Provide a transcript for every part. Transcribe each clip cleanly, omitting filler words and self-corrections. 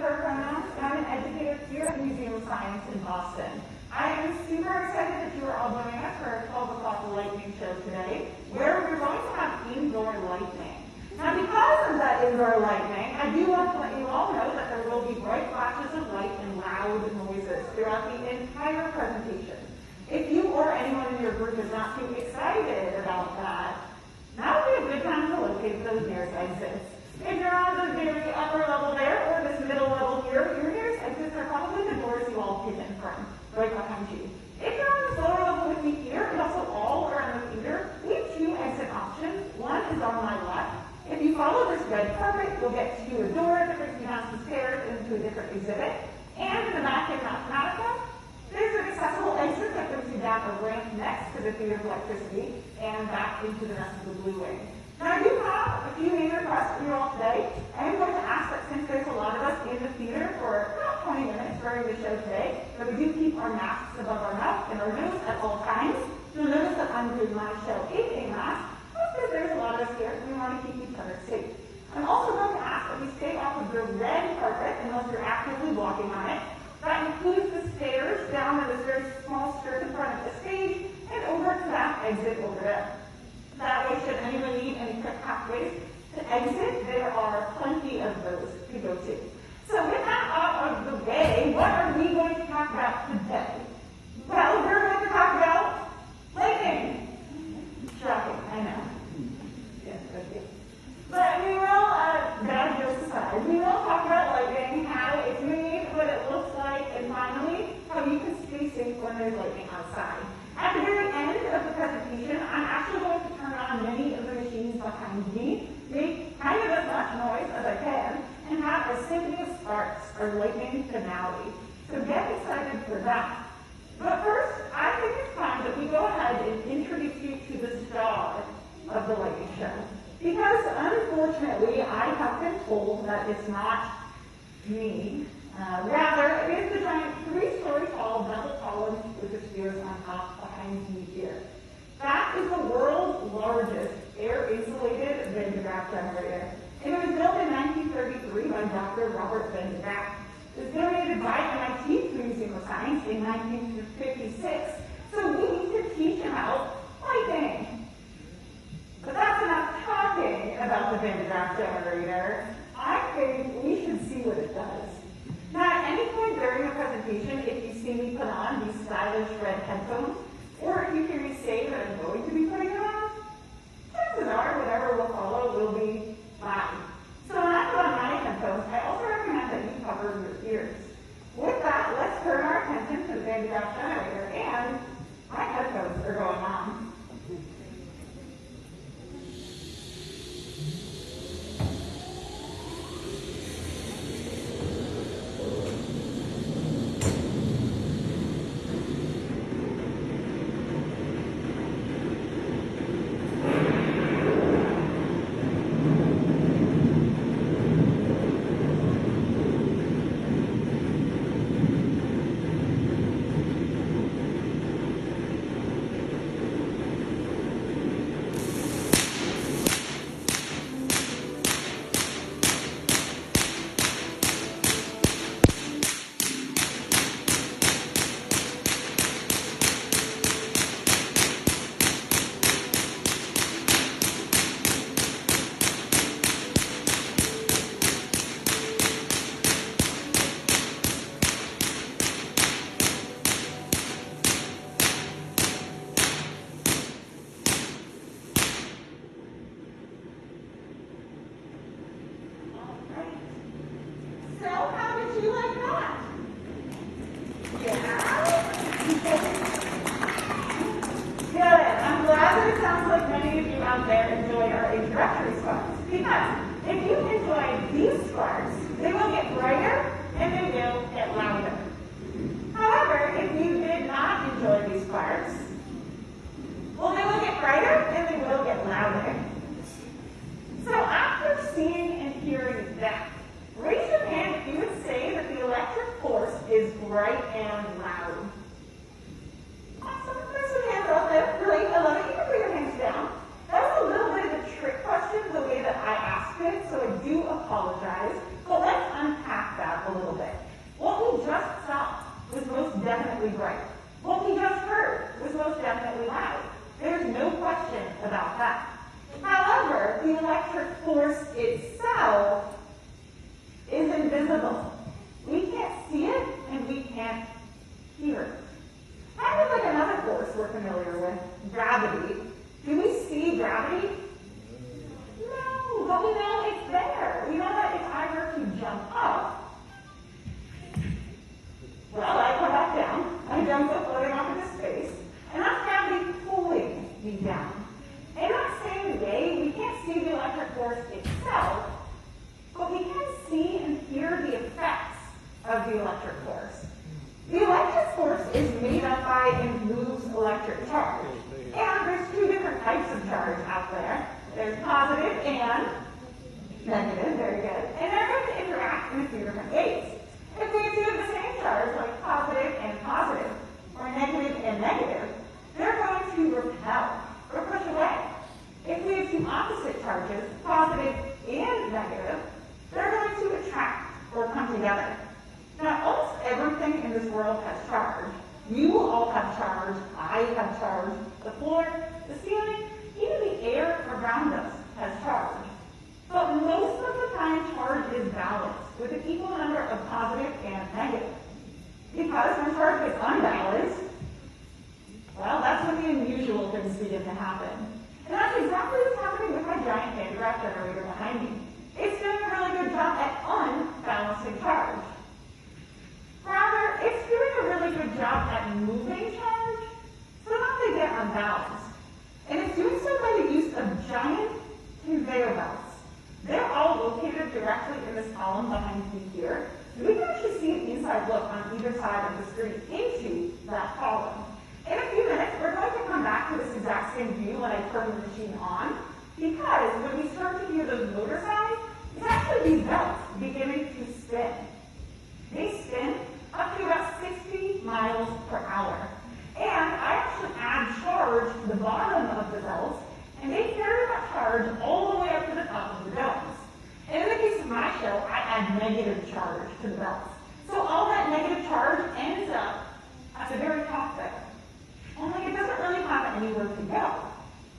pronouns, and I'm an educator here at the Museum of Science in Boston. I am super excited that you are all joining us for our 12 o'clock lightning show today, where we're going to have indoor lightning. Now, because of that indoor lightning, I do want to let you all know that there will be bright flashes of light and loud noises throughout the entire presentation. If you or anyone in your group is not too excited about that, now would be a good time to locate those nearest exits. If you're on the very upper level there, or this middle level here, your nearest exits are probably the doors you all came in from, right behind you. If you're on this lower level with me here, and also all around the theater, we have two exit options. One is on my left. If you follow this red carpet, you'll get to a door that brings you down the stairs into a different exhibit. And in the back in Mathematica, there's an accessible exit that brings you down a ramp next to the theater of electricity and back into the rest of the blue wing. Now, I do have a few main requests for you all today. I am going to ask that since there's a lot of us in the theater for about 20 minutes during the show today, that we do keep our masks above our mouth and our nose at all times. You'll notice that I'm doing my show in a mask, because there's a lot of us here and we want to keep each other safe. I'm also going to ask that we stay off of the red carpet unless you're actively walking on it. That includes the stairs down to this very small strip in front of the stage and over to that exit over there. That way, should anyone need any quick pathways to exit, there are plenty of those to go to. So with that out of the way, what are we going to talk about today? Well, we're going to talk about lightning. Shocking, I know. Yes, thank you. But we will, bad jokes aside, we will talk about lightning, how it's made, what it looks like, and finally, how you can stay safe when there's lightning outside. At the very end of the presentation, I'm actually going to turn on many of the machines behind me, make kind of as much noise as I can, and have a symphony of sparks, or lightning finale. So get excited for that. But first, I think it's time that we go ahead and introduce you to the star of the lightning show. Because unfortunately, I have been told that it's not me. Rather, it is the giant 3-story tall double column with the spheres on top behind me here. That is the world's largest air-insulated Van de Graaff generator. And it was built in 1933 by Dr. Robert Van de Graaff. It was donated by MIT to the Museum of Science in 1956. So we need to teach about lightning. But that's enough talking about the Van de Graaff generator. I think we should see what it does. Now, at any point during the presentation, if you see me put on these stylish red headphones, or if you hear me say that I'm going to be putting them on, chances are whatever will follow will be fine. So when I put on my headphones, I also recommend that you cover your ears. With that, let's turn our attention to the Van de Graaff generator, and my headphones are going on. apologize, but let's unpack that that a little bit. What we just saw was most definitely bright. What we just heard was most definitely loud. There's no question about that. However, the electric force itself is invisible. We can't see it and we can't hear it. Kind of like another force we're familiar with, gravity. Do we see gravity? No, but we know it's there. We know that if I were to jump up, well, I come back down, I jump up floating off into space, and that's gravity pulling me down. In that same way, we can't see the electric force itself, but we can see and hear the effects of the electric force. The electric force is made up by and moves electric charge. And there's two different types of charge out there. There's positive and negative, very good. And they're going to interact in a few different ways. If we have two of the same charge, like positive and positive, or negative and negative, they're going to repel or push away. If we have two opposite charges, positive and negative, they're going to attract or come together. Now, almost everything in this world has charge. You all have charge, I have charge, the floor, the ceiling, even the air around us has charge. But most of the time, charge is balanced with an equal number of positive and negative. Because when charge is unbalanced, well, that's when the unusual things begin to happen. And that's exactly what's happening with my giant Van de Graaff generator behind me. It's doing a really good job at unbalancing charge. Rather, it's doing a really good job at moving charge so that they get unbalanced. And it's doing so by the use of giant conveyor belts. They're all located directly in this column behind me here. We can actually see an inside look on either side of the screen into that column. In a few minutes, we're going to come back to this exact same view when I turn the machine on, because when we start to hear those motor sounds, it's actually these belts beginning to spin. They spin up to about 60 miles per hour. And I actually add charge to the bottom of the belts, and they carry that charge all the way up to the top of the domes. And in the case of my show, I add negative charge to the belts. So all that negative charge ends up at the very top there. Only it doesn't really have anywhere to go.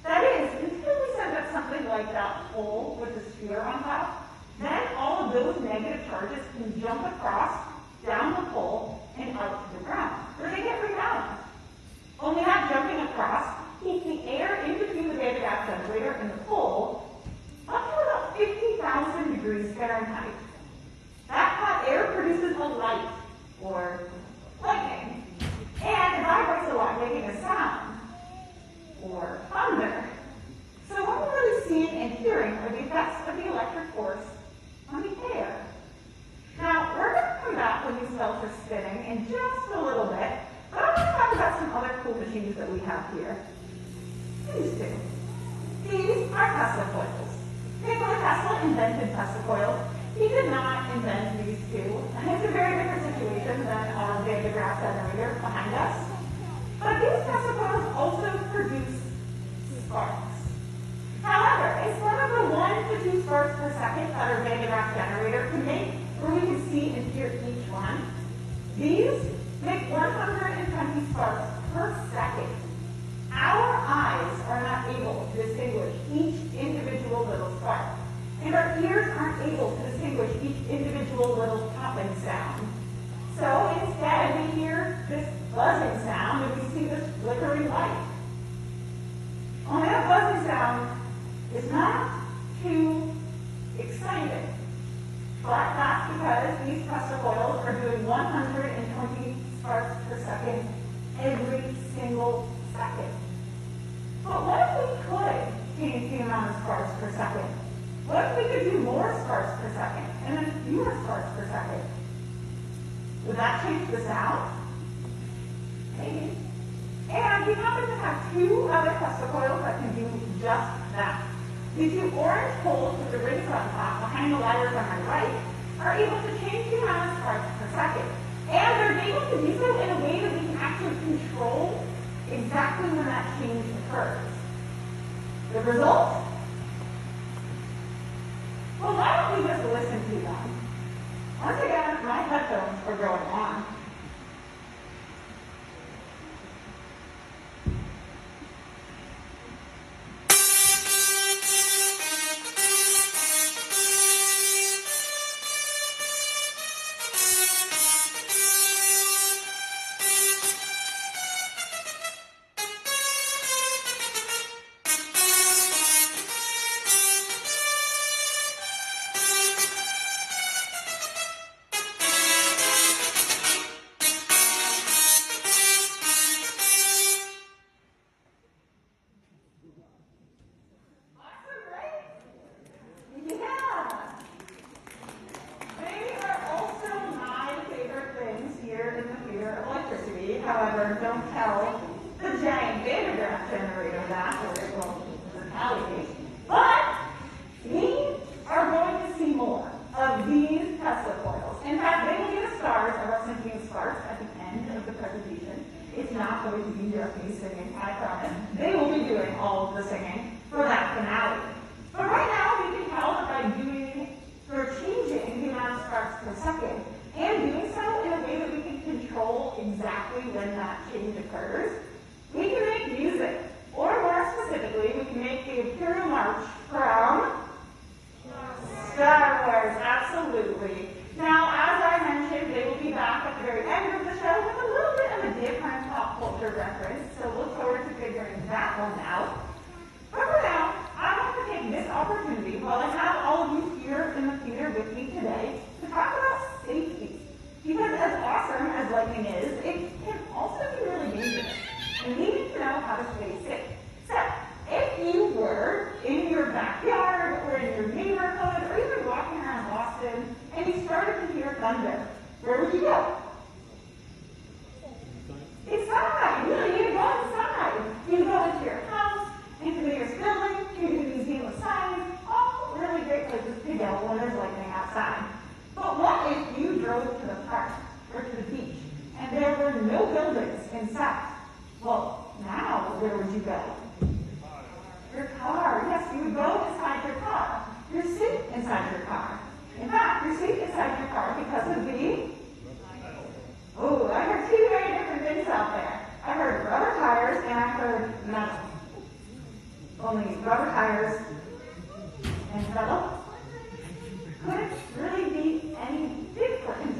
That is, until we send up something like that pole with the sphere on top, then all of those negative charges can jump across, down the pole, and out to the ground, where they get rebalanced. Only that jumping across keeps the air in between the Van de Graaff generator and the pole up to about 50,000 degrees Fahrenheit. That hot air produces a light, or lightning, and it vibrates a lot, making a sound, or thunder. So what we're really seeing and hearing are the effects of the electric force on the air. Now, we're going to come back when these belts are spinning in just a little bit, but I want to talk about some other cool machines that we have here. These two. These are Tesla coils. Nikola Tesla invented Tesla coils. He did not invent these two, and it's a very different situation than our Van de Graaff generator behind us. But these Tesla coils also produce sparks. However, instead of the 1 to 2 sparks per second that our Van de Graaff generator can make, where we can see and hear each one, these make 120 sparks per second. Our eyes are not able to distinguish each individual little spark, and our ears aren't able to distinguish each individual little popping sound. So instead, we hear this buzzing sound and we see this flickering light. Only that buzzing sound is not too exciting, but that's because these Tesla coils are doing 120 sparks per second every single second. But what if we could change the amount of sparks per second? What if we could do more sparks per second and then fewer sparks per second? Would that change the sound? Maybe. And we happen to have two other Tesla coils that can do just that. The two orange poles with the rings on top behind the wires on my right are able to change the amount of sparks per second. And they're able to do so in a way that we can actually control exactly when that change occurs. The result? Well, why don't we just listen to them? Once again, my However, don't tell the giant Van de Graaff generator that, or it will retaliate. But we are going to see more of these Tesla coils. In fact, they will be the stars of our Symphony of Sparks at the end of the presentation. It's not going to be just me singing, I promise. They will be doing all of the singing for that finale. But right now, we can tell that by changing the amount of sparks per second, and doing so in a way that we can control exactly when that change occurs, we can make music. Or more specifically, we can make the Imperial March from Star Wars, absolutely. Now, as I mentioned, they will be back at the very end of the show with a little bit of a different pop culture reference, so look forward to figuring that one out. But for now, I want to take this opportunity, while I have all of you here in the theater with me today, to talk about safety. Because as awesome as lightning is, it can also be really dangerous, and we need to know how to stay safe. So, if you were in your backyard, or in your neighborhood, or even walking around Boston, and you started to hear thunder, where would you go? Inside! You need to go inside. You can go into your house, into the nearest building, into the Museum of Science, all really great places to go when there's lightning outside. But what if you drove to the park, or to the beach, and there were no buildings in sight? Well, now where would you go? Your car. Yes, you would go inside your car. You're safe inside your car. In fact, you're safe inside your car because of the... Oh, I heard two very different things out there. I heard rubber tires and I heard metal. Only rubber tires and metal couldn't really be any different.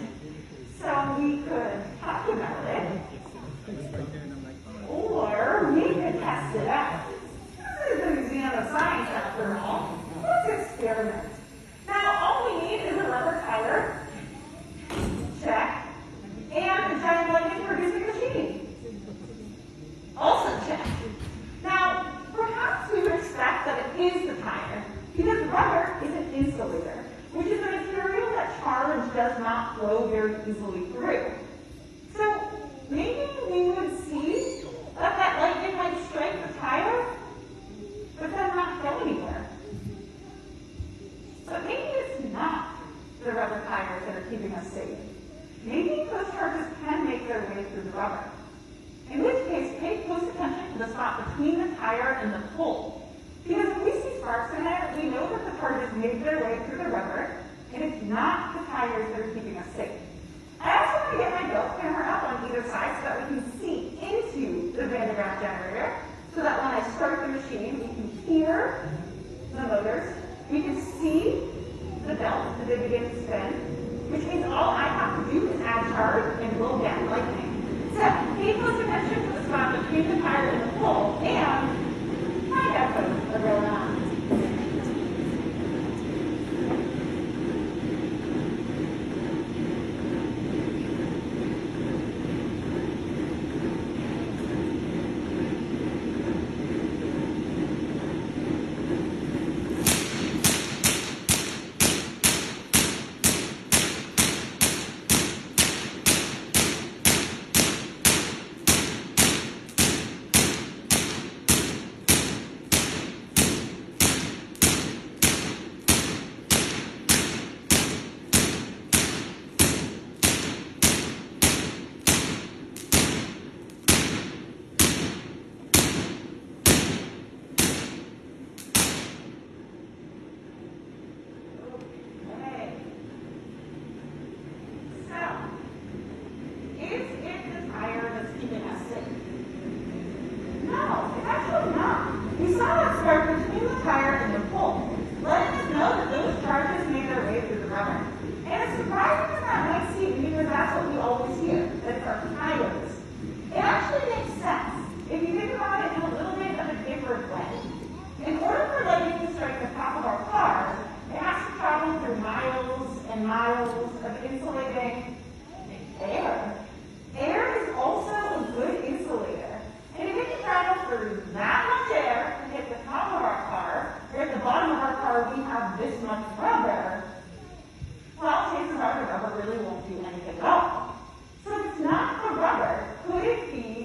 So we could talk about it, or we could test it out. This is the Museum of Science, after all. Let's experiment. Now, all we need is a rubber tire, check, and a giant lightning-producing machine. Also check. Now, perhaps we would expect that it is the tire, because rubber is an insulator, which is a material that charge does not flow very easily through. So, maybe we would see that lightning might strike the tire, but then not go anywhere. But maybe it's not the rubber tires that are keeping us safe. Maybe those charges can make their way through the rubber. In which case, pay close attention to the spot between the tire and the pole. Because if we see sparks in there, we know that the charges made their way through the rubber, and it's not the tires that are keeping us safe. I also want to get my belt camera up on either side so that we can see into the Van de Graaff generator, so that when I start the machine, we can hear the motors, we can see the belt as they begin to spin, which means all I have to do is add charge and we'll get lightning. So pay close attention to the spot between the tire and the pole, and find out what's going on. Really won't do anything at all. So if it's not the rubber, could it be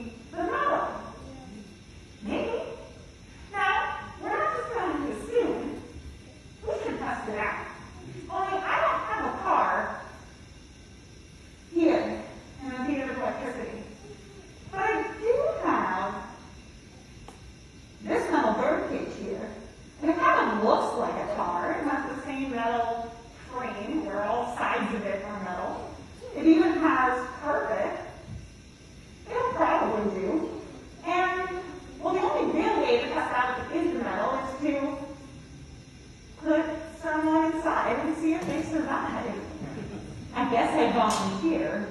I volunteer.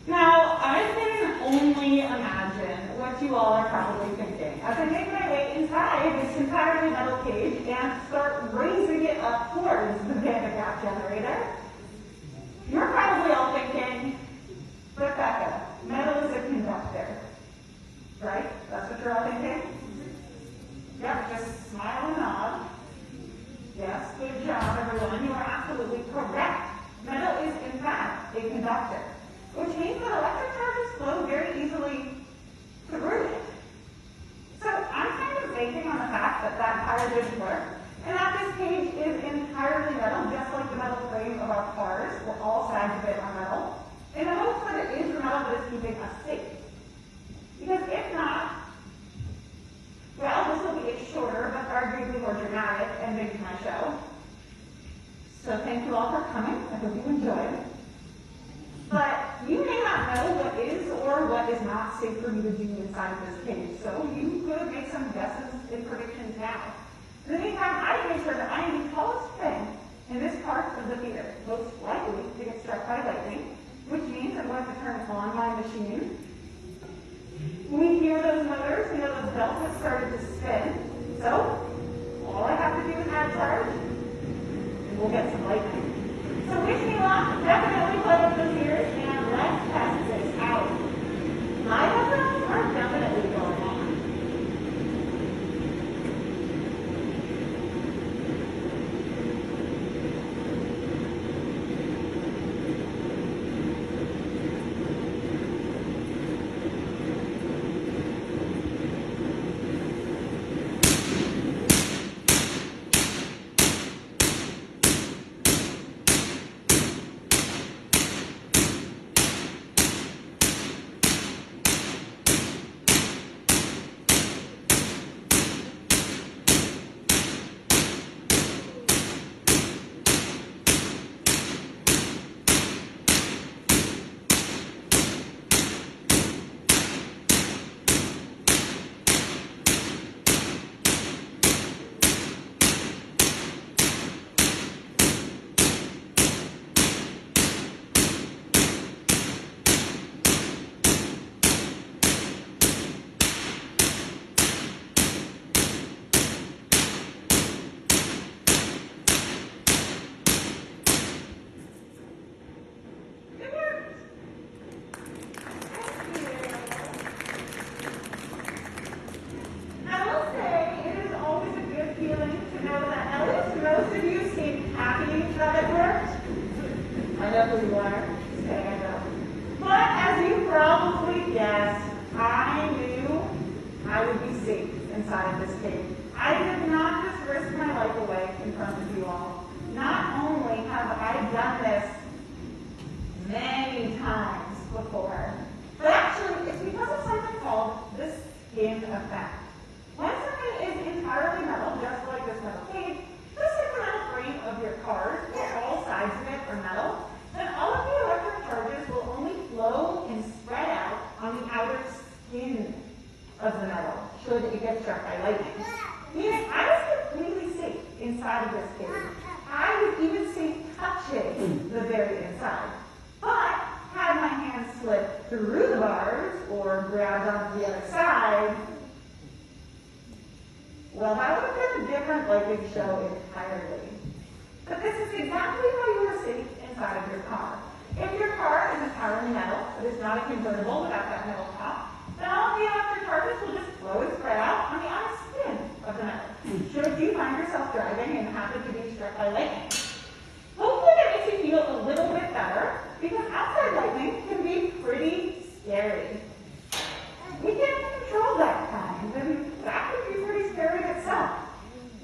Now, I can only imagine what you all are probably thinking as I make my way inside this entirely metal cage and start raising it up towards the Van de Graaff generator. You're probably all thinking, Rebecca, metal is a conductor, right? That's what you're all thinking? Yep, just smile and nod. Yes, good job, everyone. You are absolutely correct. Metal is, in fact, a conductor, which means that electric charges flow very easily through it. So I'm kind of banking on the fact that that entire didn't work, and that this cage is entirely metal, just like the metal frame of our cars, where all sides of it are metal, in the hopes that it is the metal that is keeping us safe. Because if not, well, this will be a shorter but arguably more dramatic ending to my show. So thank you all for coming. I hope you enjoyed. But you may not know what is or what is not safe for you to do inside of this cage, so you could make some guesses and predictions now. In the meantime, I make sure that I am the tallest thing in this part of the theater, most likely to get struck by lightning, which means I'm going to turn on my machine. We hear those motors, we know those belts have started to spin, so all I have to do is add charge, and we'll get some lightning. So wish me luck, definitely plug up those ears, and let's test this out. My headphones are definitely going on. Most of you seem happy that it worked. I know who you are. Okay, I know. But as you probably guessed, I knew I would be safe inside of this cave. I did not just risk my life away in front of you all. Not only have I done this many times before, but actually it's because of something called the skin effect. When something is entirely metal, just like this metal cage, just like the metal frame of your cars, where all sides of it are metal, then all of the electric charges will only flow and spread out on the outer skin of the metal, should it get struck by lightning. Meaning I was completely safe inside of this cage. I was even safe touching the very inside. But had my hand slipped through the bars or grabbed onto the other side, well, that would have been a different lighting show entirely. But this is exactly how you are safe inside of your car. If your car is entirely metal, it is not a convertible without that metal top, then all of the electric charges will just flow and spread out on the outer skin of the metal. Should you find yourself driving and happen to be struck by lightning? Hopefully that makes you feel a little bit better, because outside lightning can be pretty scary. We can't control that kind, and that can be pretty scary itself.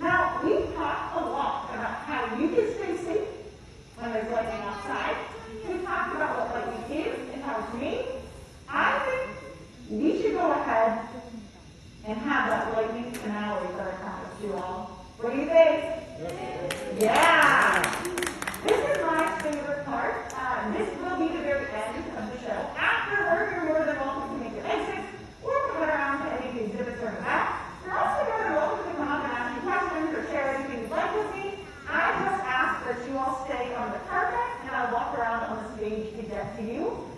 Now, we've talked a lot about how you can stay safe when there's lightning outside. We've talked about what lightning is and how it's made. I stage to get to you.